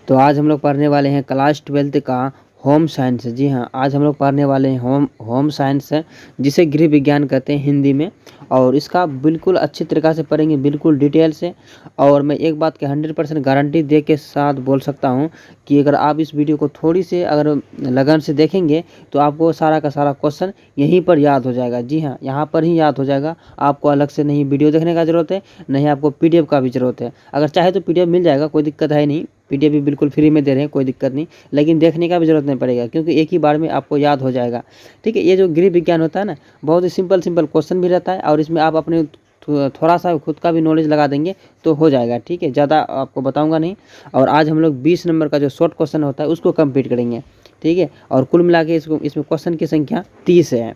तो आज हम लोग पढ़ने वाले हैं क्लास 12th का होम साइंस। जी हाँ, आज हम लोग पढ़ने वाले हैं होम साइंस है, जिसे गृह विज्ञान कहते हैं हिंदी में। और इसका बिल्कुल अच्छी तरीक़ा से पढ़ेंगे, बिल्कुल डिटेल से। और मैं एक बात की 100% गारंटी दे के साथ बोल सकता हूँ कि अगर आप इस वीडियो को थोड़ी से अगर लगन से देखेंगे तो आपको सारा का सारा क्वेश्चन यहीं पर याद हो जाएगा। जी हाँ, यहाँ पर ही याद हो जाएगा। आपको अलग से नहीं वीडियो देखने का ज़रूरत है, नहीं आपको PDF का भी ज़रूरत है। अगर चाहे तो PDF मिल जाएगा, कोई दिक्कत है नहीं। PDF भी बिल्कुल फ्री में दे रहे हैं, कोई दिक्कत नहीं। लेकिन देखने का भी ज़रूरत नहीं पड़ेगा, क्योंकि एक ही बार में आपको याद हो जाएगा। ठीक है, ये जो गृह विज्ञान होता है ना, बहुत ही सिंपल क्वेश्चन भी रहता है, और इसमें आप अपने थोड़ा सा खुद का भी नॉलेज लगा देंगे तो हो जाएगा। ठीक है, ज़्यादा आपको बताऊंगा नहीं। और आज हम लोग 20 नंबर का जो शॉर्ट क्वेश्चन होता है उसको कंप्लीट करेंगे। ठीक है, और कुल मिला के इसमें क्वेश्चन की संख्या 30 है।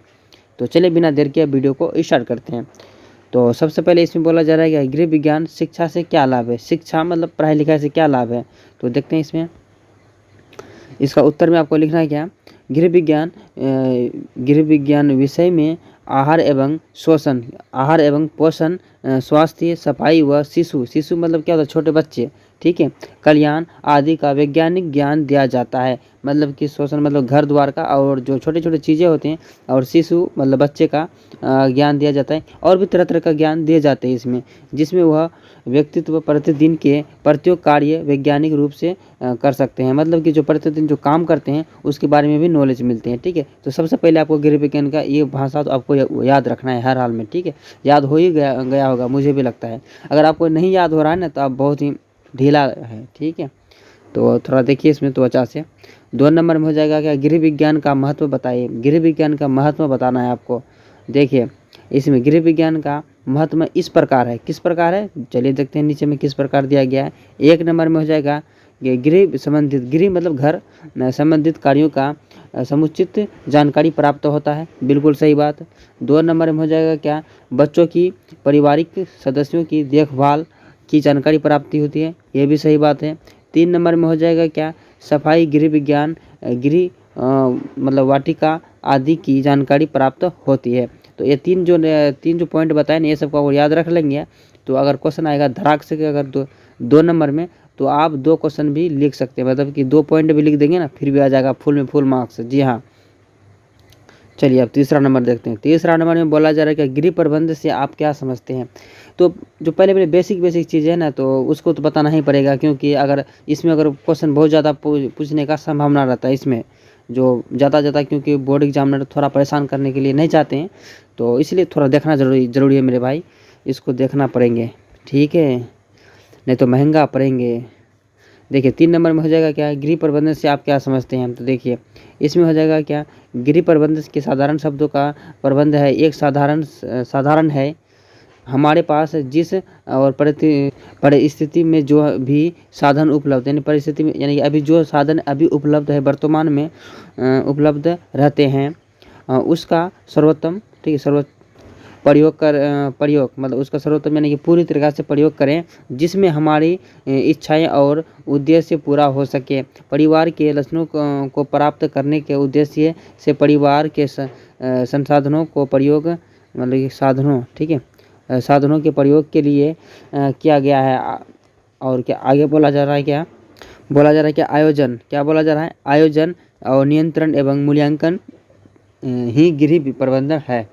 तो चलिए बिना देर के वीडियो को स्टार्ट करते हैं। तो सबसे पहले इसमें बोला जा रहा है कि गृह विज्ञान शिक्षा से क्या लाभ है। शिक्षा मतलब पढ़ाई लिखाई से क्या लाभ है, तो देखते हैं इसमें। इसका उत्तर में आपको लिखना है क्या, गृह विज्ञान विषय में आहार एवं पोषण, स्वास्थ्य, सफाई व शिशु मतलब क्या होता है, छोटे बच्चे, ठीक है, कल्याण आदि का वैज्ञानिक ज्ञान दिया जाता है। मतलब कि शोषण मतलब घर द्वार का, और जो छोटे छोटे चीज़ें होती हैं, और शिशु मतलब बच्चे का ज्ञान दिया जाता है। और भी तरह तरह का ज्ञान दिए जाते हैं इसमें, जिसमें वह व्यक्तित्व प्रतिदिन के प्रत्येक कार्य वैज्ञानिक रूप से कर सकते हैं। मतलब कि जो प्रतिदिन जो काम करते हैं उसके बारे में भी नॉलेज मिलते हैं। ठीक है, तो सबसे पहले आपको गृह विज्ञान का ये भाषा तो आपको याद रखना है हर हाल में। ठीक है, याद हो ही गया होगा, मुझे भी लगता है। अगर आपको नहीं याद हो रहा है ना, तो आप बहुत ही ढीला है। ठीक है, तो थोड़ा देखिए इसमें त्वचा से। 2 नंबर में हो जाएगा क्या, गृह विज्ञान का महत्व बताइए। गृह विज्ञान का महत्व बताना है आपको। देखिए इसमें गृह विज्ञान का महत्व इस प्रकार है। किस प्रकार है, चलिए देखते हैं नीचे में किस प्रकार दिया गया है। 1 नंबर में हो जाएगा कि गृह संबंधित, गृह मतलब घर संबंधित कार्यों का समुचित जानकारी प्राप्त होता है। बिल्कुल सही बात। 2 नंबर में हो जाएगा क्या, बच्चों की पारिवारिक सदस्यों की देखभाल की जानकारी प्राप्ति होती है। ये भी सही बात है। 3 नंबर में हो जाएगा क्या, सफाई गृह विज्ञान गृह मतलब वाटिका आदि की जानकारी प्राप्त होती है। तो ये तीन जो पॉइंट बताए ना, ये सबको अगर याद रख लेंगे तो अगर क्वेश्चन आएगा धड़ाक से अगर 2 नंबर में, तो आप 2 क्वेश्चन भी लिख सकते हैं। मतलब कि 2 पॉइंट भी लिख देंगे ना, फिर भी आ जाएगा फुल में फुल मार्क्स। जी हाँ, चलिए अब तीसरा नंबर देखते हैं। तीसरा नंबर में बोला जा रहा है कि गृह प्रबंध से आप क्या समझते हैं। तो जो पहले बेसिक चीज़ है ना, तो उसको तो बताना ही पड़ेगा, क्योंकि अगर इसमें अगर क्वेश्चन बहुत ज़्यादा पूछने का संभावना रहता है इसमें, जो ज़्यादा क्योंकि बोर्ड एग्जामिनर थोड़ा परेशान करने के लिए नहीं चाहते हैं, तो इसलिए थोड़ा देखना ज़रूरी है मेरे भाई। इसको देखना पड़ेंगे, ठीक है, नहीं तो महंगा पड़ेंगे। देखिए 3 नंबर में हो जाएगा क्या, गृह प्रबंधन से आप क्या समझते हैं। तो देखिए इसमें हो जाएगा क्या, गृह प्रबंधन के साधारण शब्दों का प्रबंध है। एक साधारण है हमारे पास जिस और परिस्थिति में जो भी साधन उपलब्ध, यानी परिस्थिति में, यानी अभी जो साधन अभी उपलब्ध है, वर्तमान में उपलब्ध रहते हैं, उसका सर्वोत्तम, ठीक है, प्रयोग मतलब उसका सर्वोत्तम यानी कि पूरी तरीक़ा से प्रयोग करें, जिसमें हमारी इच्छाएं और उद्देश्य पूरा हो सके। परिवार के लक्षणों को प्राप्त करने के उद्देश्य से परिवार के संसाधनों को प्रयोग, मतलब साधनों, ठीक है, साधनों के प्रयोग के लिए किया गया है। और क्या आगे बोला जा रहा है, क्या बोला जा रहा है, क्या आयोजन, क्या बोला जा रहा है, आयोजन और नियंत्रण एवं मूल्यांकन ही गृह प्रबंधन है।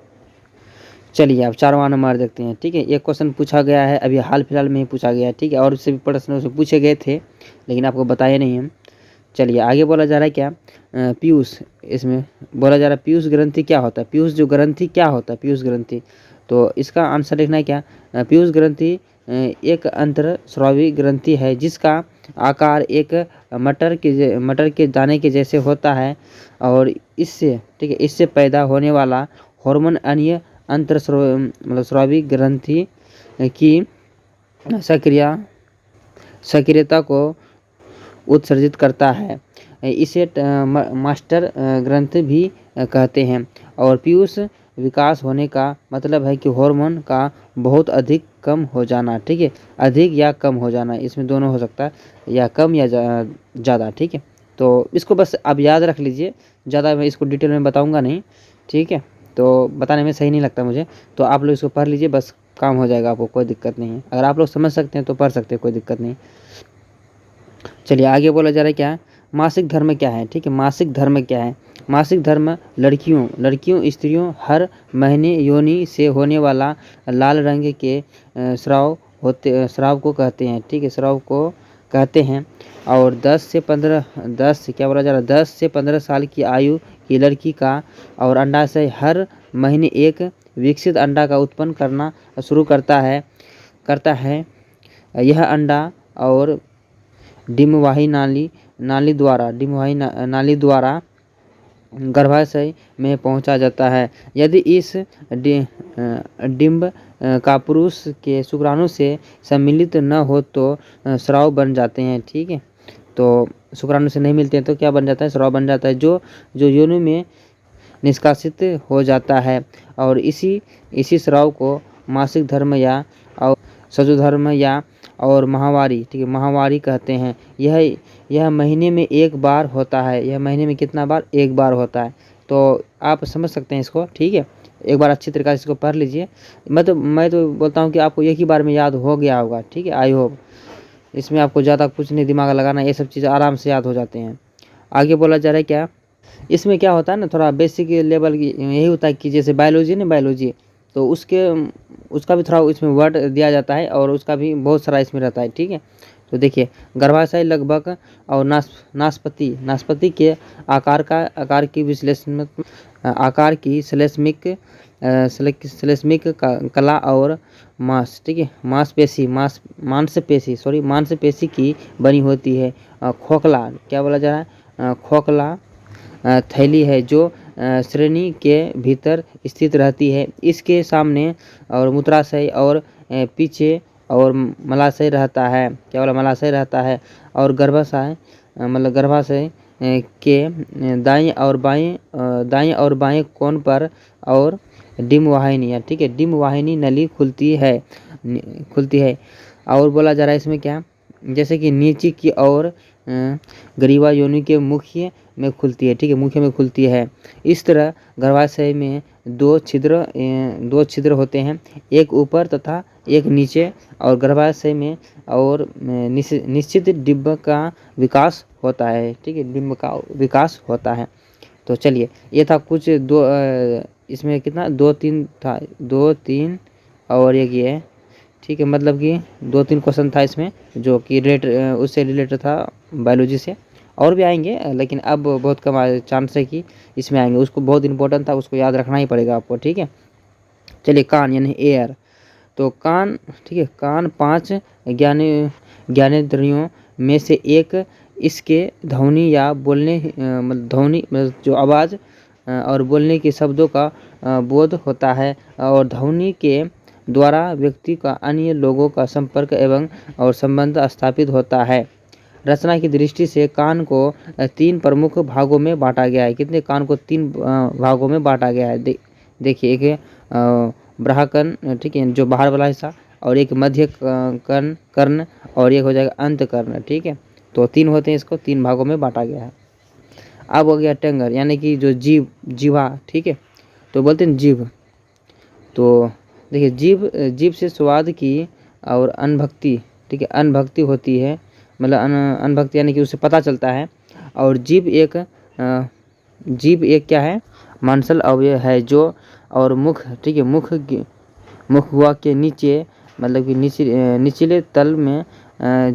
चलिए अब 4वां नंबर देखते हैं। ठीक है, एक क्वेश्चन पूछा गया है, अभी हाल फिलहाल में ही पूछा गया है। ठीक है, और उससे भी प्रश्न से पूछे गए थे, लेकिन आपको बताए नहीं हम। चलिए आगे बोला जा रहा है क्या, पीयूष, इसमें बोला जा रहा है पीयूष ग्रंथि क्या होता है। पीयूष जो ग्रंथि क्या होता है, पीयूष ग्रंथि, तो इसका आंसर लिखना है क्या, पीयूष ग्रंथि एक अंतरस्रावी ग्रंथि है, जिसका आकार एक मटर के दाने के जैसे होता है, और इससे, ठीक है, इससे पैदा होने वाला हार्मोन अन्य स्रावी ग्रंथि की सक्रियता को उत्सर्जित करता है। इसे मास्टर ग्रंथि भी कहते हैं। और पीयूष विकास होने का मतलब है कि हार्मोन का बहुत अधिक कम हो जाना। ठीक है, अधिक या कम हो जाना, इसमें दोनों हो सकता है, या कम या ज़्यादा। ठीक है, तो इसको बस आप याद रख लीजिए, ज़्यादा मैं इसको डिटेल में बताऊंगा नहीं। ठीक है, तो बताने में सही नहीं लगता मुझे, तो आप लोग इसको पढ़ लीजिए, बस काम हो जाएगा, आपको कोई दिक्कत नहीं है। अगर आप लोग समझ सकते हैं तो पढ़ सकते हैं, कोई दिक्कत नहीं। चलिए आगे बोला जा रहा है क्या है, मासिक धर्म क्या है। ठीक है, मासिक धर्म क्या है। मासिक धर्म लड़कियों स्त्रियों हर महीने योनि से होने वाला लाल रंग के स्राव को कहते हैं। ठीक है, स्राव को कहते हैं। और 10 से 15 साल की आयु की लड़की का और अंडाशय हर महीने एक विकसित अंडा का उत्पन्न करना शुरू करता है। यह अंडा और डिम्बवाही नाली द्वारा गर्भाशय में पहुंचा जाता है। यदि इस डिम्ब का पुरुष के शुक्राणु से सम्मिलित न हो तो स्राव बन जाते हैं। ठीक है, तो शुक्राणु से नहीं मिलते हैं तो क्या बन जाता है, स्राव बन जाता है, जो योनि में निष्कासित हो जाता है। और इसी स्राव को मासिक धर्म या और सजोधर्म या और माहवारी, ठीक है, माहवारी कहते हैं। यह महीने में एक बार होता है। यह महीने में कितना बार, एक बार होता है। तो आप समझ सकते हैं इसको। ठीक है, एक बार अच्छी तरीके से इसको पढ़ लीजिए। मैं तो बोलता हूँ कि आपको एक ही बार में याद हो गया होगा। ठीक है, आई होप इसमें आपको ज़्यादा कुछ नहीं दिमाग लगाना, ये सब चीज़ें आराम से याद हो जाते हैं। आगे बोला जा रहा है क्या, इसमें क्या होता है ना, थोड़ा बेसिक लेवल की यही होता है कि जैसे बायोलॉजी तो उसका भी थोड़ा इसमें वर्ड दिया जाता है और उसका भी बहुत सारा इसमें रहता है। ठीक है, तो देखिए गर्भाशय लगभग और नाशपाती के आकार की श्लेष्मिक कला और ठीक है, मांसपेशी की बनी होती है। खोखला, क्या बोला जा रहा है, खोखला थैली है जो श्रेणी के भीतर स्थित रहती है। इसके सामने और मूत्राशय और पीछे और मलाशय रहता है। क्या बोला, मलाशय रहता है। और गर्भाशय के दाएं और बाएं कोण पर और डिम्बवाहिनी है। ठीक है, डिम्बवाहिनी नली खुलती है। और बोला जा रहा है इसमें क्या, जैसे कि नीचे की ओर ग्रीवा योनि के मुख्य में खुलती है। ठीक है, मुख्य में खुलती है। इस तरह गर्भाशय में दो छिद्र होते हैं, एक ऊपर तथा एक नीचे। और गर्भाशय में और निश्चित डिम्ब का विकास होता है। ठीक है, डिम्ब का विकास होता है। तो चलिए ये था कुछ इसमें कितना 2-3 था, 2-3 और एक ये। ठीक है, मतलब कि 2-3 क्वेश्चन था इसमें जो कि उससे रिलेटेड था बायोलॉजी से। और भी आएंगे लेकिन अब बहुत कम चांस है कि इसमें आएंगे। उसको बहुत इंपॉर्टेंट था, उसको याद रखना ही पड़ेगा आपको। ठीक है, चलिए कान यानी एयर। तो कान, ठीक है, कान 5 ज्ञानेंद्रियों में से एक। इसके ध्वनि या बोलने ध्वनि जो आवाज़ और बोलने के शब्दों का बोध होता है। और ध्वनि के द्वारा व्यक्ति का अन्य लोगों का संपर्क एवं और संबंध स्थापित होता है। रचना की दृष्टि से कान को 3 प्रमुख भागों में बांटा गया है। कितने, कान को 3 भागों में बांटा गया है। देखिए, एक है ब्राह्कर्ण, ठीक है, जो बाहर वाला हिस्सा, और एक मध्य कर्ण और एक हो जाएगा अंत कर्ण। ठीक है, तो 3 होते हैं, इसको 3 भागों में बांटा गया है। अब हो गया टेंगर यानी कि जो जीवा। ठीक है, तो बोलते हैं जीभ। तो देखिए जीभ से स्वाद की और अनभक्ति, ठीक है, अनभक्ति होती है, मतलब अनभक्ति यानी कि उसे पता चलता है। और जीभ एक क्या है, मांसल अवयव है जो, और मुख, ठीक है, मुख हुआ के नीचे, मतलब कि निचले तल में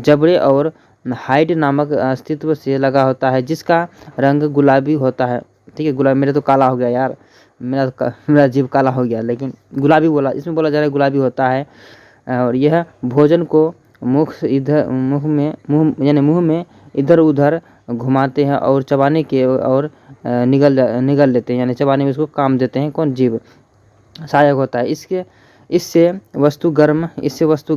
जबड़े और हाइड नामक अस्तित्व से लगा होता है, जिसका रंग गुलाबी होता है। ठीक है, गुलाबी, मेरे तो काला हो गया यार, मेरा जीभ काला हो गया, लेकिन गुलाबी बोला, इसमें बोला जा रहा है गुलाबी होता है। और यह भोजन को मुंह में इधर उधर घुमाते हैं और चबाने के और निगल लेते हैं, यानी चबाने में इसको काम देते हैं। कौन, जीभ सहायक होता है। इससे वस्तु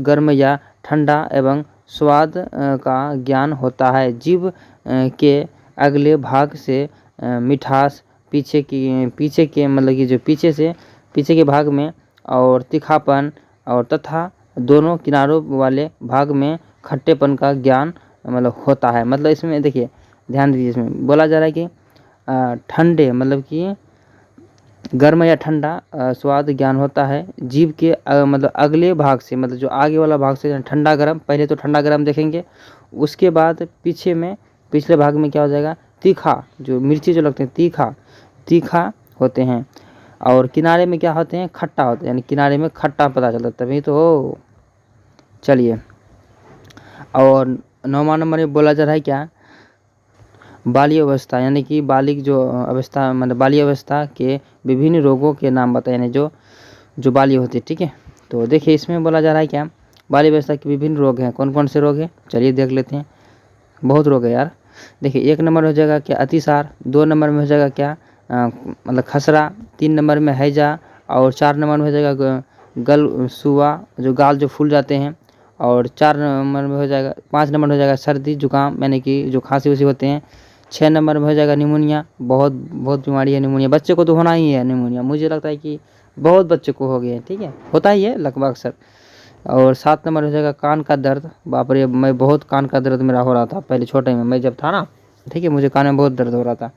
गर्म या ठंडा एवं स्वाद का ज्ञान होता है। जीभ के अगले भाग से मिठास, पीछे के मतलब कि जो पीछे के भाग में और तीखापन और तथा दोनों किनारों वाले भाग में खट्टेपन का ज्ञान मतलब होता है। मतलब इसमें देखिए, ध्यान दीजिए, इसमें बोला जा रहा है कि ठंडे मतलब कि गर्म या ठंडा स्वाद ज्ञान होता है। जीभ के मतलब अगले भाग से, मतलब जो आगे वाला भाग से ठंडा गर्म, पहले तो ठंडा गर्म देखेंगे, उसके बाद पीछे में पिछले भाग में क्या हो जाएगा, तीखा, जो मिर्ची जो लगते हैं तीखा होते हैं। और किनारे में क्या होते हैं, खट्टा होते हैं, यानी किनारे में खट्टा पता चलता है, तभी तो हो। चलिए, और 9वां नंबर में बोला जा रहा है क्या, बाल्य अवस्था, यानी कि बालिक जो अवस्था मतलब बाल्य अवस्था के विभिन्न रोगों के नाम बताए, यानी जो बाल्य होती है। ठीक है, तो देखिए इसमें बोला जा रहा है क्या, बाल्य अवस्था के विभिन्न रोग हैं। कौन कौन से रोग हैं, चलिए देख लेते हैं। बहुत रोग है यार। देखिए 1 नंबर में हो जाएगा क्या, अतिसार। 2 नंबर में हो जाएगा क्या, मतलब खसरा। 3 नंबर में हैजा। और 4 नंबर में हो जाएगा गल सुआ, जो गाल जो फूल जाते हैं। और 4 नंबर में हो जाएगा 5 नंबर में हो जाएगा सर्दी जुकाम, यानी कि जो खांसी उसी होते हैं। 6 नंबर में हो जाएगा निमोनिया, बहुत बीमारी है निमोनिया, बच्चे को तो होना ही है निमोनिया, मुझे लगता है कि बहुत बच्चे को हो गया है। ठीक है, होता ही है लगभग अक्सर। और 7 नंबर हो जाएगा कान का दर्द। बाप रे, मैं बहुत कान का दर्द मेरा हो रहा था पहले छोटे में, मैं जब था ना, ठीक है, मुझे कान में बहुत दर्द हो रहा था।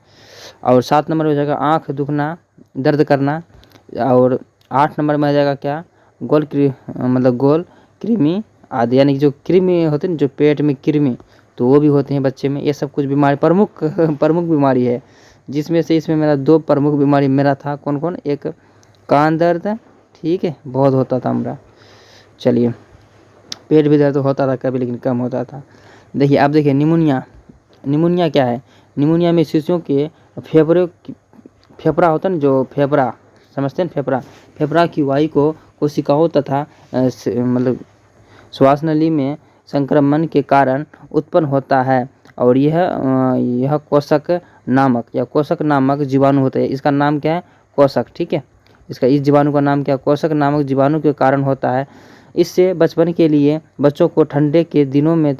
और 7 नंबर हो जाएगा आँख दुखना, दर्द करना। और 8 नंबर में आ जाएगा क्या, गोल कृमि आदि, यानी कि जो कृमि होते हैं ना, जो पेट में कृमि, तो वो भी होते हैं बच्चे में। ये सब कुछ बीमारी प्रमुख बीमारी है, जिसमें से इसमें मेरा 2 प्रमुख बीमारी मेरा था। कौन कौन, एक कान दर्द, ठीक है, बहुत होता था मेरा। चलिए, पेट भी दर्द होता था कभी, लेकिन कम होता था। देखिए अब देखिए निमोनिया क्या है। निमोनिया में शिशुओं के फेफड़ा होता है ना, जो फेफड़ा समझते हैं, फेफड़ा की वायु को कोशिकाओं तथा मतलब श्वास नली में संक्रमण के कारण उत्पन्न होता है। और यह कोशक नामक जीवाणु होता है। इसका नाम क्या है, कोशक। ठीक है, इस जीवाणु का नाम क्या, कोशक नामक जीवाणु के कारण होता है। इससे बचपन के लिए बच्चों को ठंडे के दिनों में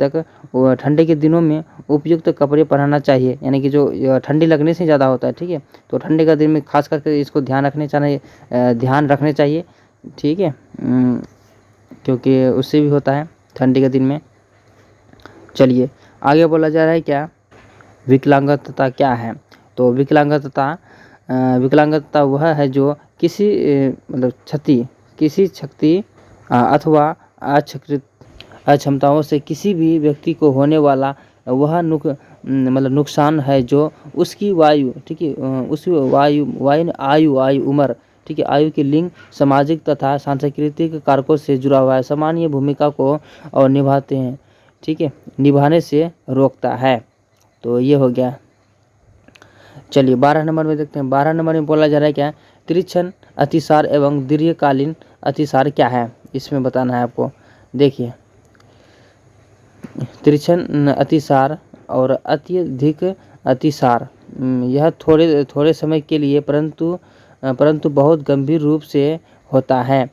उपयुक्त कपड़े पहनना चाहिए, यानी कि जो ठंडी लगने से ज़्यादा होता है। ठीक है, तो ठंडे का दिन में खास करके इसको ध्यान रखने चाहिए। ठीक है, क्योंकि उससे भी होता है ठंडी के दिन में। चलिए आगे बोला जा रहा है क्या, विकलांगता क्या है। तो विकलांगता वह है जो किसी क्षति अथवा अक्षमताओं से किसी भी व्यक्ति को होने वाला वह नुकसान है जो उसकी वायु, ठीक है, उसकी आयु उम्र, ठीक है, आयु की लिंग, सामाजिक तथा सांस्कृतिक कारकों से जुड़ा हुआ है, सामान्य भूमिका को और निभाते हैं, ठीक है, निभाने से रोकता है। तो ये हो गया। चलिए 12 नंबर में देखते हैं। 12 नंबर में बोला जा रहा है क्या, तीक्ष्ण अतिसार एवं दीर्घकालीन अतिसार क्या है, इसमें बताना है आपको। देखिए तीक्ष्ण अतिसार और अत्यधिक अतिसार, यह थोड़े समय के लिए परंतु बहुत गंभीर रूप से होता है।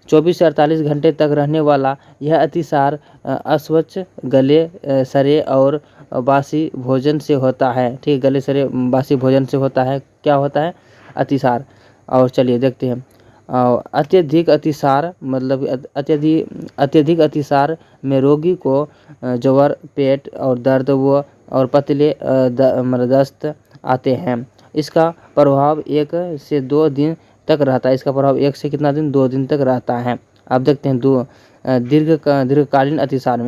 24 से 48 घंटे तक रहने वाला यह अतिसार अस्वच्छ, गले सड़े और बासी भोजन से होता है। ठीक है, गले सड़े बासी भोजन से होता है, क्या होता है, अतिसार। और चलिए देखते हैं, अत्यधिक अतिसार मतलब अत्यधिक अतिसार में रोगी को ज्वर, पेट और दर्द और पतले दस्त आते हैं। इसका प्रभाव 1 से 2 दिन तक रहता है। इसका प्रभाव 1 से कितना दिन, 2 दिन तक रहता है। अब देखते हैं दीर्घकालीन अतिसार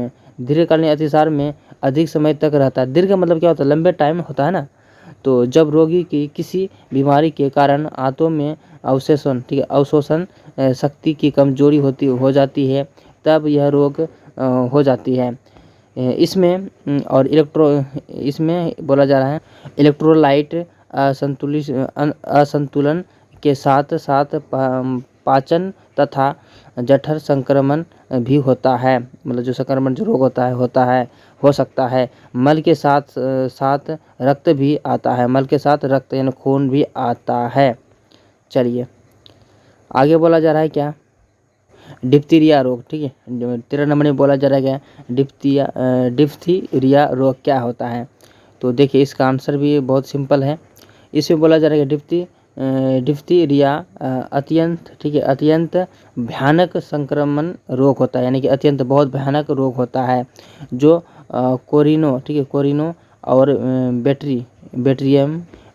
में अधिक समय तक रहता है। दीर्घ मतलब क्या होता है, लंबे टाइम होता है ना। तो जब रोगी की किसी बीमारी के कारण आंतों में अवशोषण शक्ति की कमजोरी हो जाती है, तब यह रोग हो जाती है। इसमें बोला जा रहा है इलेक्ट्रोलाइट असंतुलन के साथ साथ पाचन तथा जठर संक्रमण भी होता है। मतलब जो संक्रमण जो रोग होता है हो सकता है। मल के साथ साथ रक्त भी आता है, यानी खून भी आता है। चलिए आगे बोला जा रहा है क्या, डिप्थीरिया रोग। ठीक है, 13 नंबर में बोला जा रहा है क्या, डिप्थीरिया रोग क्या होता है। तो देखिए इसका आंसर भी बहुत सिंपल है। इसमें बोला जा रहा है कि डिप्थीरिया अत्यंत भयानक संक्रमण रोग होता है, यानी कि अत्यंत बहुत भयानक रोग होता है, जो कोरिनो और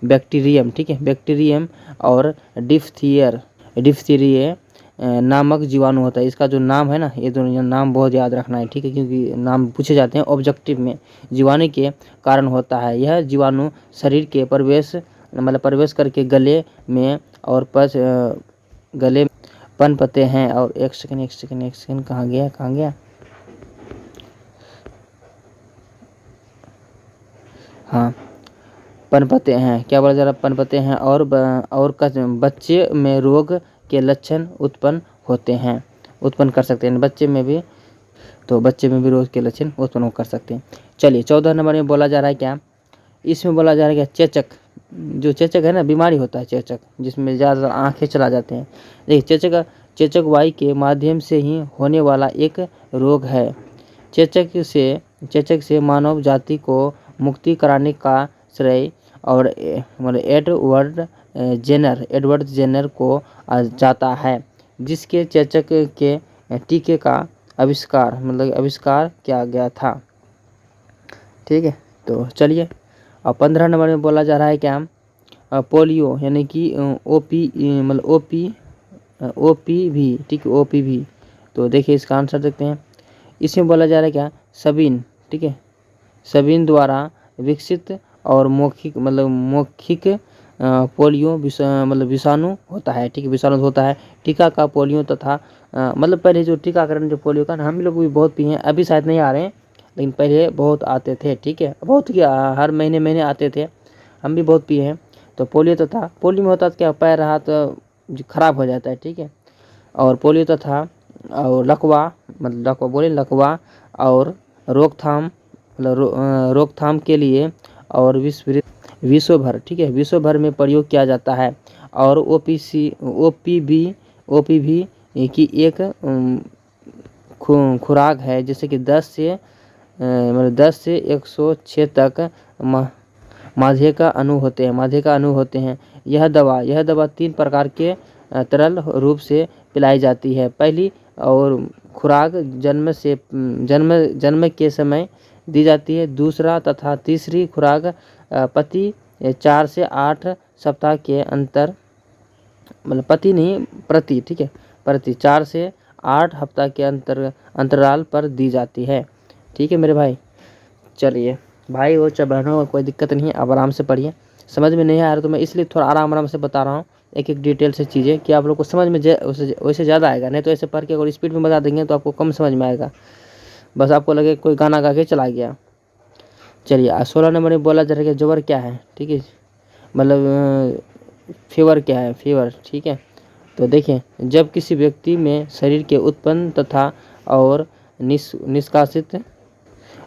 बैक्टीरियम, ठीक है, बैक्टीरियम और डिप्थीरिया नामक जीवाणु होता है। इसका जो नाम है ना, ये दोनों नाम बहुत याद रखना है, ठीक है, क्योंकि नाम पूछे जाते हैं ऑब्जेक्टिव में। जीवाणु के कारण होता है। यह जीवाणु शरीर के प्रवेश करके गले में और गले पनपते हैं। और एक सेकंड कहाँ गया। हाँ, पनपते हैं, क्या बोला जा रहा, पनपते हैं और बच्चे में रोग के लक्षण उत्पन्न कर सकते हैं। बच्चे में भी रोग के लक्षण उत्पन्न कर सकते हैं। चलिए 14 नंबर में बोला जा रहा है क्या, इसमें बोला जा रहा है क्या, चेचक। जो चेचक है ना, बीमारी होता है चेचक, जिसमें ज़्यादा आँखें चला जाते हैं। देखिए, चेचक वायु के माध्यम से ही होने वाला एक रोग है। चेचक से मानव जाति को मुक्ति कराने का श्रेय और एडवर्ड जेनर को जाता है, जिसके चेचक के टीके का आविष्कार किया गया था। ठीक है, तो चलिए अब 15 नंबर में बोला जा रहा है क्या, पोलियो यानी कि OPV, ठीक है, OPV। तो देखिए इसका आंसर देखते हैं। इसमें बोला जा रहा है क्या, सबीन, ठीक है, सबीन द्वारा विकसित और मौखिक पोलियो विषाणु होता है, ठीक है, विषाणु होता है। टीका का पोलियो तथा पहले जो टीकाकरण जो पोलियो का हम लोग भी बहुत पिए हैं, अभी शायद नहीं आ रहे हैं, लेकिन पहले बहुत आते थे, ठीक है, बहुत ही हर महीने आते थे, हम भी बहुत पिए हैं। तो पोलियो में होता था क्या, पैर हाथ खराब हो जाता है, ठीक है। और पोलियो तथा और लकवा लकवा और रोकथाम के लिए और विश्व भर, ठीक है, विश्व भर में प्रयोग किया जाता है। और OPV की एक खुराक है, जैसे कि 10 से 106 तक माध्यिका का अणु होते हैं। यह दवा 3 प्रकार के तरल रूप से पिलाई जाती है। पहली और खुराक जन्म के समय दी जाती है। दूसरा तथा तीसरी खुराक प्रति 4 से 8 सप्ताह के प्रति, ठीक है, प्रति 4 से 8 हफ्ता के अंतराल पर दी जाती है। ठीक है मेरे भाई, चलिए भाई और बहनों, कोई दिक्कत नहीं है, आप आराम से पढ़िए। समझ में नहीं आ रहा तो मैं इसलिए थोड़ा आराम से बता रहा हूँ, एक डिटेल से चीज़ें, कि आप लोग को समझ में वैसे ज़्यादा आएगा। नहीं तो ऐसे पढ़ के अगर स्पीड में बता देंगे तो आपको कम समझ में आएगा, बस आपको लगे कोई गाना गा के चला गया। चलिए 16 नंबर में बोला जा रहा है कि ज्वर क्या है, ठीक है, फीवर क्या है, फीवर, ठीक है। तो देखिए, जब किसी व्यक्ति में शरीर के उत्पन्न तथा और निष्कासित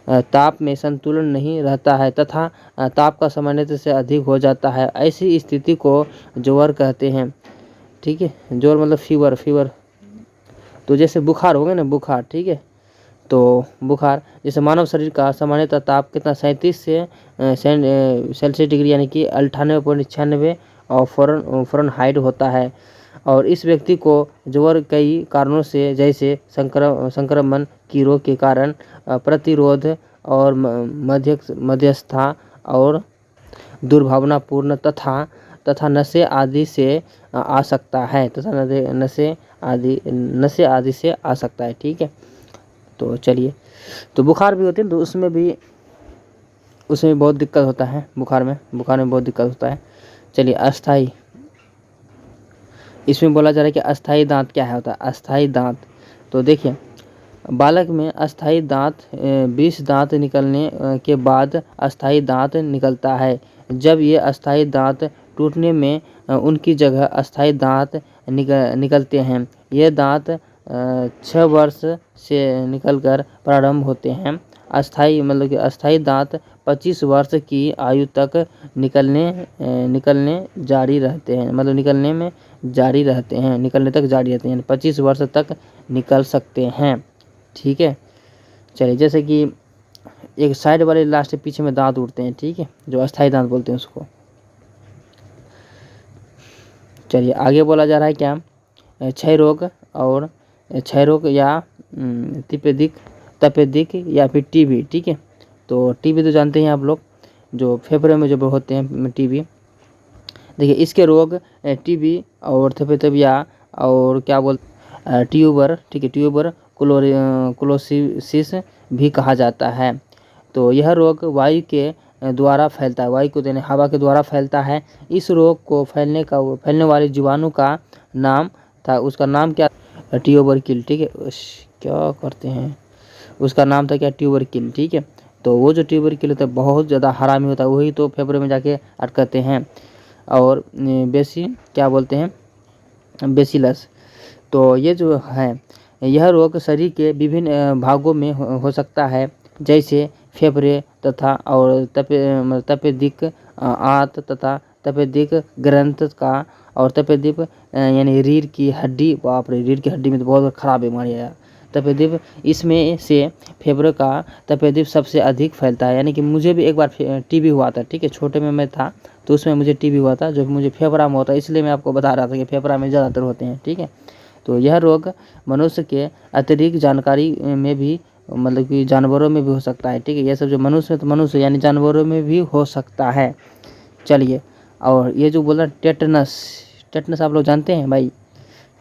ताप में संतुलन नहीं रहता है तथा ताप का सामान्यता से अधिक हो जाता है, ऐसी स्थिति को ज्वर कहते हैं। ठीक है, ज्वर फीवर। तो जैसे बुखार हो गया ना, बुखार, ठीक है, तो बुखार जैसे मानव शरीर का सामान्यतः ताप कितना 37 से सेल्सियस डिग्री यानी कि 98.96 और फ़ारेनहाइट होता है। और इस व्यक्ति को ज्वर कई कारणों से, जैसे संक्रमण की रोग के कारण, प्रतिरोध और मध्यस्थता और दुर्भावनापूर्ण तथा नशे आदि से आ सकता है, नशे आदि से आ सकता है। ठीक है, तो चलिए, तो बुखार भी होते हैं, तो उसमें भी बहुत दिक्कत होता है। बुखार में बहुत दिक्कत होता है। चलिए अस्थाई, इसमें बोला जा रहा है कि अस्थाई दांत क्या होता है, अस्थाई दांत। तो देखिए, बालक में अस्थाई दांत 20 दांत निकलने के बाद अस्थाई दांत निकलता है। जब ये अस्थाई दांत टूटने में उनकी जगह अस्थाई दांत निकलते हैं। ये दांत 6 वर्ष से निकलकर प्रारंभ होते हैं। अस्थाई दांत 25 वर्ष की आयु तक निकलने जारी रहते हैं, निकलने तक जारी रहते हैं, 25 वर्ष तक निकल सकते हैं। ठीक है, चलिए, जैसे कि एक साइड वाले लास्ट पीछे में दांत उड़ते हैं, ठीक है, जो अस्थाई दांत बोलते हैं उसको। चलिए आगे बोला जा रहा है क्या, क्षय रोग या तपेदिक या फिर टीबी। ठीक है, तो टीबी तो जानते हैं आप लोग, जो फेफड़े में जो होते हैं टीबी। देखिए, इसके रोग टीबी और तपेदिक और ट्यूबर, ठीक है, ट्यूबर क्लोसिस भी कहा जाता है। तो यह रोग वायु के द्वारा फैलता है, वायु को देने हवा के द्वारा फैलता है। इस रोग को फैलने वाले जीवाणु का नाम था, उसका नाम क्या, ट्यूबरकिल, ठीक है, क्या करते हैं, उसका नाम था क्या, ट्यूबरकिल, ठीक है। तो वो जो ट्यूबरकिल होता है बहुत ज़्यादा हरामी होता है, वही तो फेफड़े में जाके अटकते हैं। और क्या बोलते हैं, बेसिलस। तो ये जो है, यह रोग शरीर के विभिन्न भागों में हो सकता है, जैसे फेफड़े तथा और तपेदिक आंत तथा तपेदिक ग्रंथ का, और तपेदिक यानी रीढ़ की हड्डी, बाप रे, रीढ़ की हड्डी में तो बहुत खराब बीमारी है यार, तपेदिक। इसमें से फेफड़े का तपेदिक सबसे अधिक फैलता है। यानी कि मुझे भी एक बार टीबी हुआ था, ठीक है, छोटे में मैं था तो उसमें मुझे टीबी हुआ था, जो मुझे फेफड़ा में होता है, इसलिए मैं आपको बता रहा था कि फेफड़ा में ज़्यादातर होते हैं, ठीक है। तो यह रोग मनुष्य के अतिरिक्त जानकारी में भी, मतलब कि जानवरों में भी हो सकता है, ठीक है। यह सब जो मनुष्य है तो मनुष्य यानी जानवरों में भी हो सकता है। चलिए, और ये जो बोला टेटनस, टेटनस आप लोग जानते हैं भाई,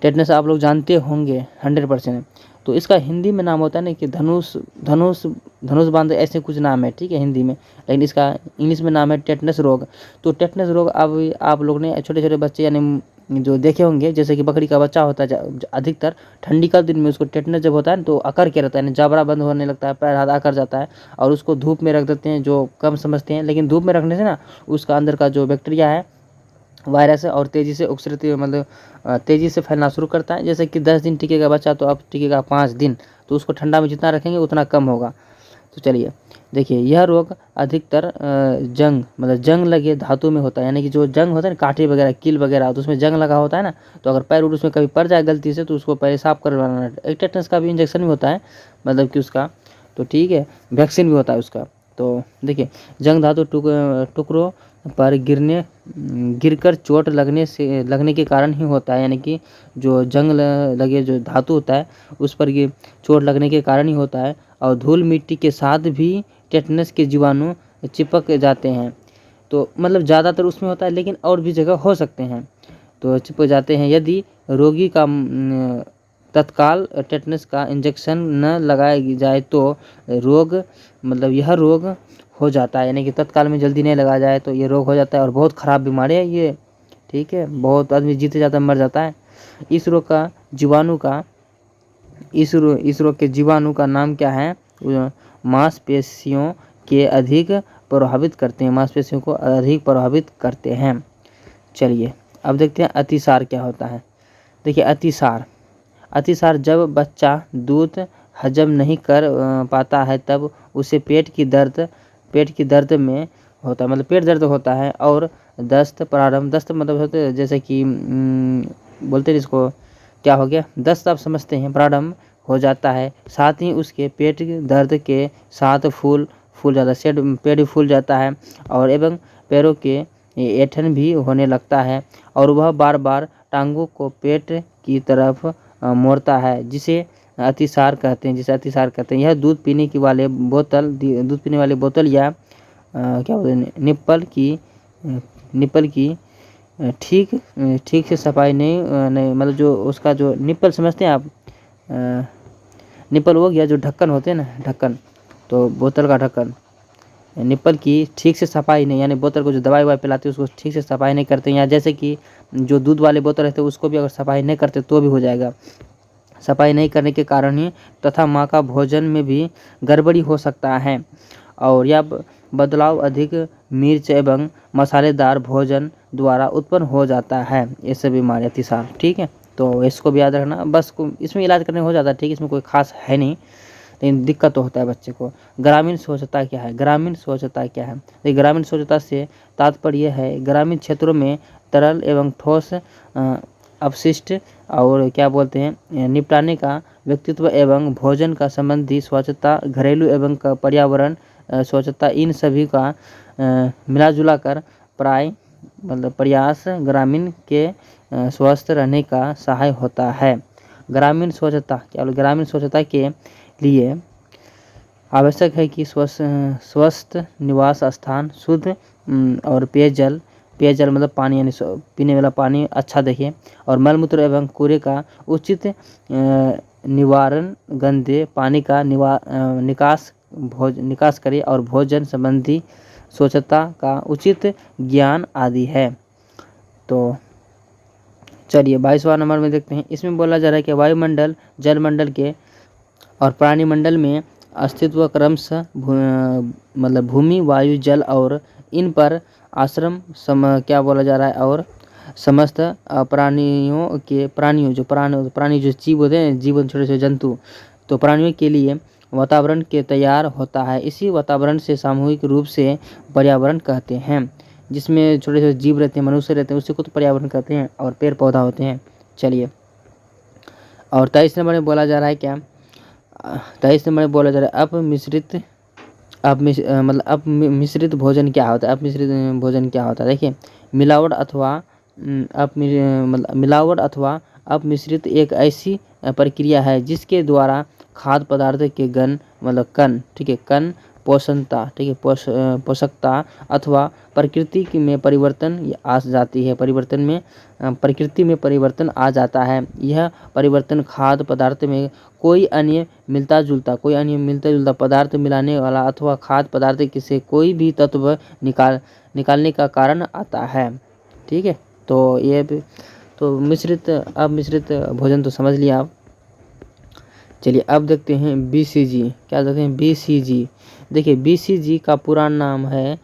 टेटनस आप लोग जानते होंगे 100%। तो इसका हिंदी में नाम होता है ना कि धनुष धनुष धनुष बांध, ऐसे कुछ नाम है, ठीक है, हिंदी में, लेकिन इसका इंग्लिश में नाम है टेटनस रोग। तो टेटनस रोग अब आप लोग ने छोटे छोटे बच्चे यानी जो देखे होंगे, जैसे कि बकरी का बच्चा होता है, अधिकतर ठंडी का दिन में उसको टेटनस जब होता है ना तो अकर के रहता है, जबड़ा बंद होने लगता है, पैर हाथ अकर जाता है, और उसको धूप में रख देते हैं, जो कम समझते हैं। लेकिन धूप में रखने से ना उसका अंदर का जो बैक्टीरिया है, वायरस है, और तेज़ी से उपसृत, मतलब तेज़ी से फैलना शुरू करता है। जैसे कि 10 दिन टिकेगा बच्चा, तो अब टिकेगा 5 दिन, तो उसको ठंडा में जितना रखेंगे उतना कम होगा। तो चलिए देखिए, यह रोग अधिकतर जंग, मतलब जंग लगे धातु में होता है। यानी कि जो जंग होता है ना, कांटे वगैरह, कील वगैरह, तो उसमें जंग लगा होता है ना, तो अगर पैर उसमें कभी पड़ जाए गलती से, तो उसको पहले साफ करवाना। एक टेटनस का भी इंजेक्शन भी होता है, मतलब कि उसका, तो ठीक है, वैक्सीन भी होता है उसका। तो देखिए, जंग धातु टुकड़ों पर गिरकर चोट लगने के कारण ही होता है। यानी कि जो जंग लगे जो धातु होता है उस पर चोट लगने के कारण ही होता है। और धूल मिट्टी के साथ भी टेटनस के जीवाणु चिपक जाते हैं। तो मतलब ज़्यादातर उसमें होता है, लेकिन और भी जगह हो सकते हैं, तो चिपक जाते हैं। यदि रोगी का तत्काल टेटनस का इंजेक्शन न लगाया जाए तो यह रोग हो जाता है। यानी कि तत्काल में जल्दी नहीं लगाया जाए तो ये रोग हो जाता है, और बहुत ख़राब बीमारी है ये, ठीक है, बहुत आदमी जीते जाता है, मर जाता है। इस रोग के जीवाणु का नाम क्या है, मांसपेशियों के अधिक प्रभावित करते हैं, मांसपेशियों को अधिक प्रभावित करते हैं। चलिए अब देखते हैं अतिसार क्या होता है। देखिए, अतिसार जब बच्चा दूध हजम नहीं कर पाता है, तब उसे पेट की दर्द में होता है, मतलब पेट दर्द होता है, और दस्त मतलब होते हैं, जैसे कि बोलते हैं इसको, क्या हो गया, दस्त आप समझते हैं, प्रारंभ हो जाता है। साथ ही उसके पेट दर्द के साथ फूल जाता है, पेट भी फूल जाता है, और एवं पैरों के ऐंठन भी होने लगता है, और वह बार बार टांगों को पेट की तरफ मोड़ता है, जिसे अतिसार कहते हैं। यह दूध पीने वाली बोतल या क्या बोलते हैं, निप्पल की ठीक से सफाई नहीं, मतलब जो उसका जो निप्पल समझते हैं आप, निप्पल हो गया जो ढक्कन होते हैं ना, ढक्कन, तो बोतल का ढक्कन, निप्पल की ठीक से सफाई नहीं, यानी बोतल को जो दवाई पिलाते हैं उसको ठीक से सफाई नहीं करते हैं, या जैसे कि जो दूध वाले बोतल रहते हैं उसको भी अगर सफाई नहीं करते तो भी हो जाएगा। सफाई नहीं करने के कारण ही तथा माँ का भोजन में भी गड़बड़ी हो सकता है, और यह बदलाव अधिक मिर्च एवं मसालेदार भोजन द्वारा उत्पन्न हो जाता है, ये सब बीमारी अतिसार, ठीक है। तो इसको भी याद रखना, बस इसमें इलाज करने हो जाता है, ठीक है, इसमें कोई खास है नहीं, लेकिन दिक्कत तो होता है बच्चे को। ग्रामीण स्वच्छता क्या है, ग्रामीण स्वच्छता से तात्पर्य है ग्रामीण क्षेत्रों में तरल एवं ठोस अपशिष्ट और क्या बोलते हैं निपटाने का व्यक्तित्व एवं भोजन का संबंधी स्वच्छता, घरेलू एवं पर्यावरण स्वच्छता, इन सभी का मिलाजुला कर प्रयास ग्रामीण के स्वस्थ रहने का सहाय होता है। ग्रामीण स्वच्छता के लिए आवश्यक है कि स्वस्थ निवास स्थान, शुद्ध और पेयजल पेयजल मतलब पानी यानी पीने वाला पानी अच्छा देखें। और मलमूत्र एवं कूड़े का उचित निवारण, गंदे पानी का निकास करें और भोजन संबंधी स्वच्छता का उचित ज्ञान आदि है। तो चलिए 22वां नंबर में देखते हैं। इसमें बोला जा रहा है कि वायुमंडल, जलमंडल के और प्राणीमंडल में अस्तित्व क्रमशः मतलब भूमि, वायु, जल और इन पर आश्रम क्या बोला जा रहा है, और समस्त प्राणियों जो जीव होते हैं, जीवन छोटे छोटे जंतु, तो प्राणियों के लिए वातावरण के तैयार होता है। इसी वातावरण से सामूहिक रूप से पर्यावरण कहते हैं। जिसमें छोटे छोटे जीव रहते हैं, मनुष्य रहते हैं, उसी को तो पर्यावरण कहते हैं, और पेड़ पौधा होते हैं। चलिए, और 23 नंबर में बोला जा रहा है क्या, 23 नंबर में बोला जा रहा है अपमिश्रित भोजन क्या होता है। अपमिश्रित भोजन क्या होता है, देखिए मिलावट अथवा अपमिश्रित एक ऐसी प्रक्रिया है जिसके द्वारा खाद्य पदार्थ के कण, ठीक है, कण पोषणता, ठीक है, पोषकता अथवा प्रकृति में परिवर्तन आ जाती है, प्रकृति में परिवर्तन आ जाता है। यह परिवर्तन खाद्य पदार्थ में कोई अन्य मिलता जुलता पदार्थ मिलाने वाला अथवा खाद्य पदार्थ से कोई भी तत्व निकालने का कारण आता है। ठीक है, तो ये तो मिश्रित भोजन तो समझ लिया आप। चलिए अब देखते हैं BCG। क्या देखते हैं BCG। देखिए BCG का पूरा नाम है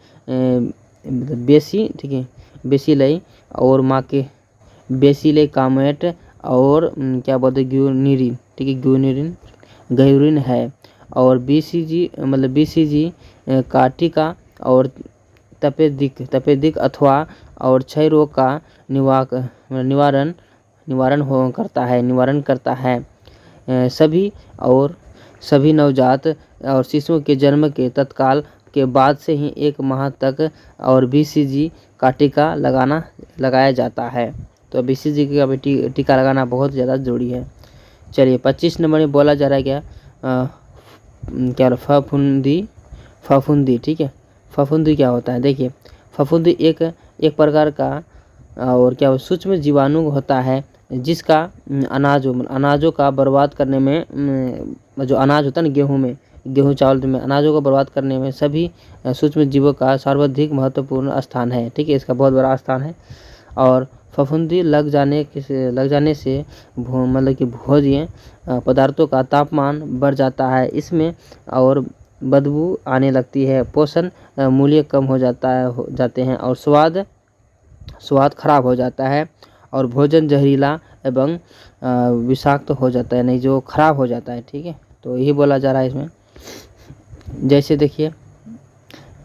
बेसी, ठीक है, बेसिलई और माँ के बेसिले कामेट और क्या बोलते हैं ग्यूनिरिन, ठीक है, ग्यूरिन है। और BCG का टीका और तपेदिक अथवा और क्षय रोग का निवारण करता है। सभी नवजात और शिशुओं के जन्म के तत्काल के बाद से ही 1 माह तक और BCG का टीका लगाया जाता है। तो BCG का टीका लगाना बहुत ज़्यादा जरूरी है। चलिए 25 नंबर में बोला जा रहा है क्या फफूंदी, ठीक है। फफूंदी क्या होता है, देखिए फफूंदी एक प्रकार का और क्या सूक्ष्म जीवाणु होता है जिसका अनाजों का बर्बाद करने में, जो अनाज होता है ना गेहूँ चावल में, अनाजों को बर्बाद करने में सभी सूक्ष्म जीवों का सर्वाधिक महत्वपूर्ण स्थान है, ठीक है, इसका बहुत बड़ा स्थान है। और फफूंदी लग जाने से भोज्य पदार्थों का तापमान बढ़ जाता है, इसमें और बदबू आने लगती है, पोषण मूल्य कम हो जाते हैं और स्वाद खराब हो जाता है और भोजन जहरीला एवं विषाक्त हो जाता है, नहीं जो खराब हो जाता है। ठीक है, तो यही बोला जा रहा है इसमें। जैसे देखिए,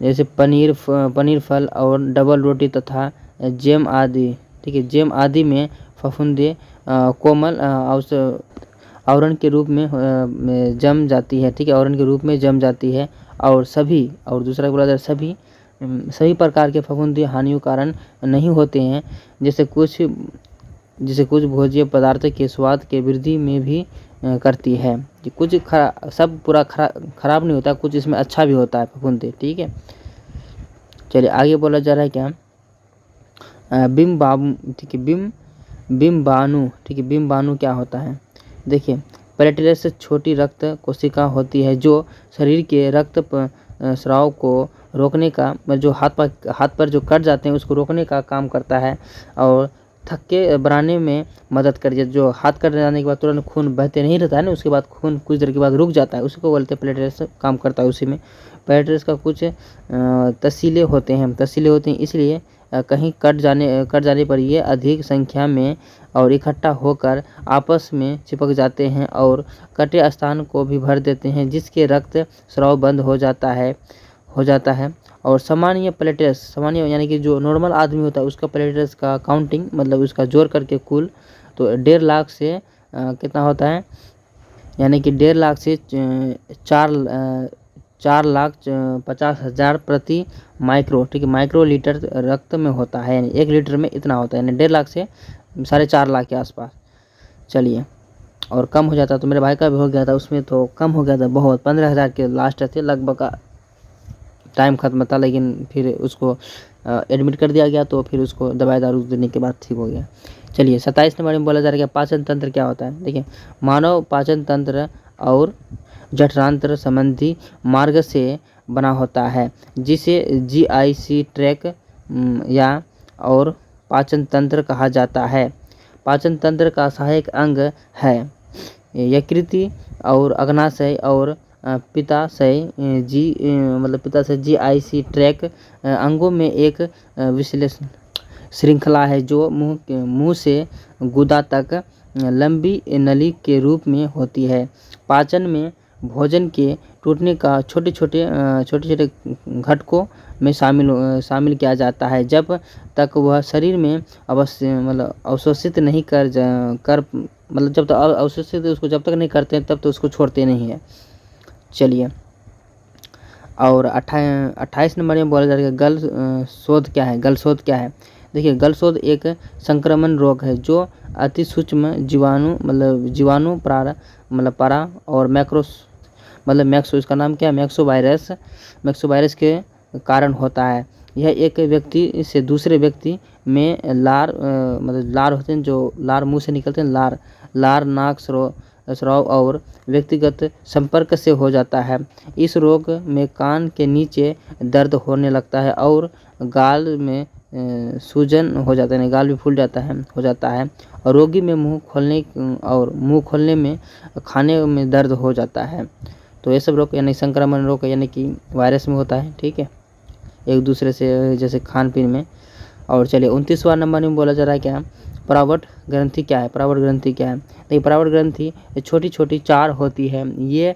जैसे पनीर, फल और डबल रोटी तथा जैम आदि, ठीक है, जैम आदि में फफूंदी कोमल आवरण के रूप में जम जाती है, ठीक है, आवरण के रूप में जम जाती है। और दूसरा बोला जाए सभी प्रकार के फफूंदी हानियों कारण नहीं होते हैं, जैसे कुछ भोज्य पदार्थ के स्वाद के वृद्धि में भी करती है। कुछ सब पूरा खराब नहीं होता, कुछ इसमें अच्छा भी होता है फफूंदी। ठीक है, चलिए आगे बोला जा रहा है क्या, ठीक है, बिम्बाणु, ठीक है, बिम्बाणु क्या होता है, देखिए प्लेटलेट्स छोटी रक्त कोशिका होती है जो शरीर के रक्त स्राव को रोकने का, जो हाथ पर जो कट जाते हैं उसको रोकने का काम करता है और थक्के बनाने में मदद करती है। जो हाथ कट जाने के बाद तुरंत खून बहते नहीं रहता है ना, उसके बाद खून कुछ देर के बाद रुक जाता है, उसी को बोलते हैं प्लेटलेट्स, काम करता है उसी में। प्लेटलेट्स का कुछ तसीले होते हैं, इसलिए कहीं कट जाने पर ये अधिक संख्या में और इकट्ठा होकर आपस में चिपक जाते हैं और कटे स्थान को भी भर देते हैं, जिसके रक्त स्राव बंद हो जाता है। और सामान्य प्लेटलेट्स, यानी कि जो नॉर्मल आदमी होता है उसका प्लेटलेट्स का काउंटिंग, मतलब उसका जोड़ करके कुल तो 1.5 लाख से कितना होता है, यानी कि 1.5 लाख से 4,50,000 प्रति माइक्रो, ठीक है, माइक्रो लीटर रक्त में होता है, यानी 1 लीटर में इतना होता है, यानी 1.5 लाख से 4.5 लाख के आसपास। चलिए, और कम हो जाता तो मेरे भाई का भी हो गया था, उसमें तो कम हो गया था बहुत, 15,000 के लास्ट थे लगभग, टाइम खत्म था, लेकिन फिर उसको एडमिट कर दिया गया, तो फिर उसको दवाई दारू देने के बाद ठीक हो गया। चलिए 27 नंबर में बोला जा रहा है कि पाचन तंत्र क्या होता है। देखिए, मानव पाचन तंत्र और जठरांत्र संबंधी मार्ग से बना होता है, जिसे जीआईसी ट्रैक या और पाचन तंत्र कहा जाता है। पाचन तंत्र का सहायक अंग है यकृति और अग्नाशय और पित्ताशय पित्ताशय जीआईसी ट्रैक अंगों में एक विश्लेषण श्रृंखला है जो मुंह से गुदा तक लंबी नली के रूप में होती है। पाचन में भोजन के टूटने का छोटे छोटे घटकों में शामिल किया जाता है, जब तक वह शरीर में अवशोषित नहीं कर जब तक अवशोषित उसको जब तक नहीं करते तब तो उसको छोड़ते नहीं है। चलिए, और 28 नंबर में बोला जा रहा है गलशोथ क्या है। गलशोथ क्या है? देखिए, गलशोथ एक संक्रमण रोग है जो अति सूक्ष्म जीवाणु परा और मैक्सो इसका नाम क्या है, मैक्सो वायरस के कारण होता है। यह एक व्यक्ति से दूसरे व्यक्ति में लार होते हैं, जो लार मुंह से निकलते हैं, लार नाक स्राव और व्यक्तिगत संपर्क से हो जाता है। इस रोग में कान के नीचे दर्द होने लगता है और गाल में सूजन हो जाता है, गाल भी फूल जाता है और रोगी में मुंह खोलने में खाने में दर्द हो जाता है। तो ये सब रोग यानी संक्रमण रोग यानी कि वायरस में होता है, ठीक है, एक दूसरे से जैसे खान पीन में। और चलिए 29वां नंबर में बोला जा रहा है क्या, परावर्त ग्रंथि क्या है। परावर्त ग्रंथि क्या है? देखिए, परावर्त ग्रंथि छोटी छोटी 4 होती है। ये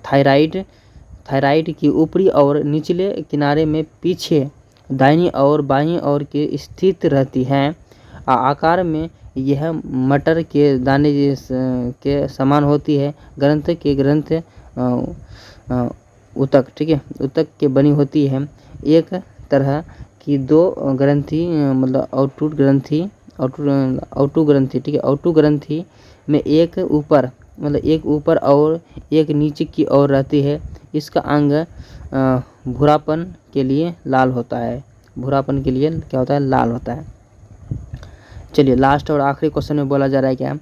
थायराइड की ऊपरी और निचले किनारे में पीछे दाहिनी और बाईं ओर के स्थित रहती हैं। आकार में यह मटर के दाने के समान होती है। ग्रंथ ऊतक, ठीक है, ऊतक के बनी होती है। एक तरह की 2 ग्रंथि आउटुट ग्रंथि, ठीक है, आउटुट ग्रंथि में एक ऊपर और एक नीचे की ओर रहती है। इसका अंग भूरापन के लिए लाल होता है। भूरापन के लिए क्या होता है? लाल होता है। चलिए, लास्ट और आखिरी क्वेश्चन में बोला जा रहा है क्या,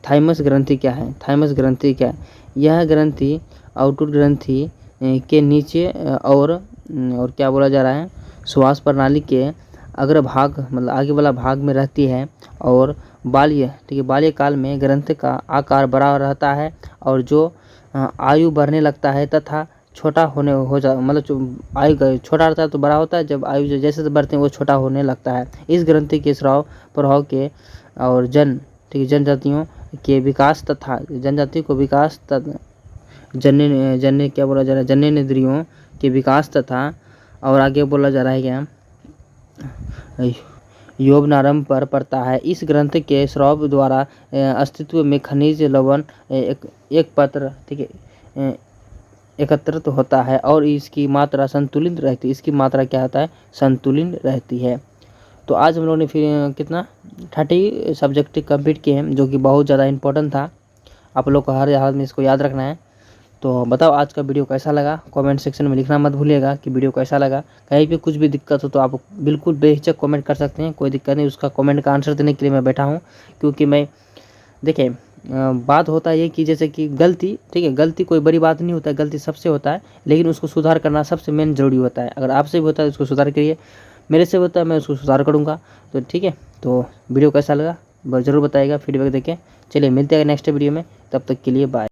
थाइमस ग्रंथि क्या है। थाइमस ग्रंथि क्या है? यह ग्रंथि आउटुट ग्रंथि के नीचे और क्या बोला जा रहा है, श्वास प्रणाली के अग्रभाग आगे वाला भाग में रहती है और बाल्यकाल में ग्रंथ का आकार बड़ा रहता है और जो आयु बढ़ने लगता है तथा छोटा आयु छोटा रहता है तो बड़ा होता है, जब आयु जैसे बढ़ते हैं वो छोटा होने लगता है। इस ग्रंथि के स्राव प्रभाव के और जनजातियों के विकास तथा जननेंद्रियों के विकास तथा और आगे बोला जा रहा है क्या, यौवनारंभ पर पड़ता है। इस ग्रंथ के स्राव द्वारा अस्तित्व में खनिज लवण एक पत्र, ठीक है, एकत्रित होता है और इसकी मात्रा संतुलित रहती है। इसकी मात्रा क्या होता है? संतुलित रहती है। तो आज हम लोगों ने फिर कितना 30 सब्जेक्ट कंप्लीट किए हैं, जो कि बहुत ज़्यादा इंपॉर्टेंट था। आप लोग को हर हाल में इसको याद रखना है। तो बताओ आज का वीडियो कैसा लगा, कमेंट सेक्शन में लिखना मत भूलिएगा कि वीडियो कैसा लगा। कहीं भी कुछ भी दिक्कत हो तो आप बिल्कुल बेहिचक कमेंट कर सकते हैं, कोई दिक्कत नहीं। उसका कमेंट का आंसर देने के लिए मैं बैठा हूँ, क्योंकि मैं देखिए बात होता है ये कि जैसे कि गलती, ठीक है, गलती कोई बड़ी बात नहीं होता है, गलती सबसे होता है, लेकिन उसको सुधार करना सबसे मेन जरूरी होता है। अगर आपसे भी होता है उसको सुधार करिए, मेरे से होता है मैं उसको सुधार करूँगा। तो ठीक है, तो वीडियो कैसा लगा ज़रूर बताइएगा, फीडबैक देके। चलिए मिलते हैं नेक्स्ट वीडियो में, तब तक के लिए बाय।